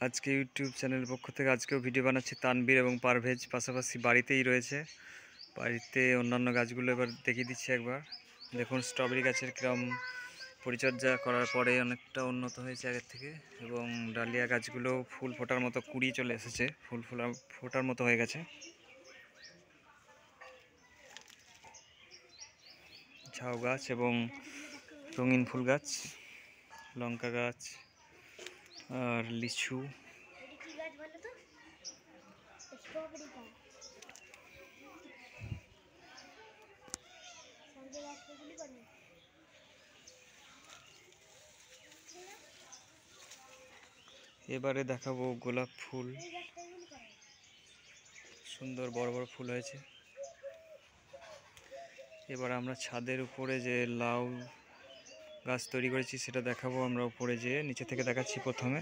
আজকে ইউটিউব চ্যানেলের পক্ষ থেকে আজকেও ভিডিও বানাচ্ছি তানবীর এবং পারভেজ পাশাপাশি বাড়িতেই রয়েছে। বাড়িতে অন্যান্য গাছগুলো এবার দেখিয়ে দিচ্ছি একবার। দেখুন স্ট্রবেরি গাছের কিরম পরিচর্যা করার পরে অনেকটা উন্নত হয়েছে আগের থেকে, এবং ডালিয়া গাছগুলো ফুল ফোটার মতো কুড়ি চলে এসেছে, ফুল ফোটার মতো হয়ে গেছে। ঝাউ গাছ এবং রঙিন ফুল গাছ, লঙ্কা গাছ আর লিচু। এবারে দেখাবো গোলাপ ফুল, সুন্দর বড় বড় ফুল হয়েছে। এবার আমরা ছাদের উপরে যে লাউ গাছ তৈরি করেছি সেটা দেখাবো আমরা উপরে যেয়ে, নিচে থেকে দেখাচ্ছি প্রথমে।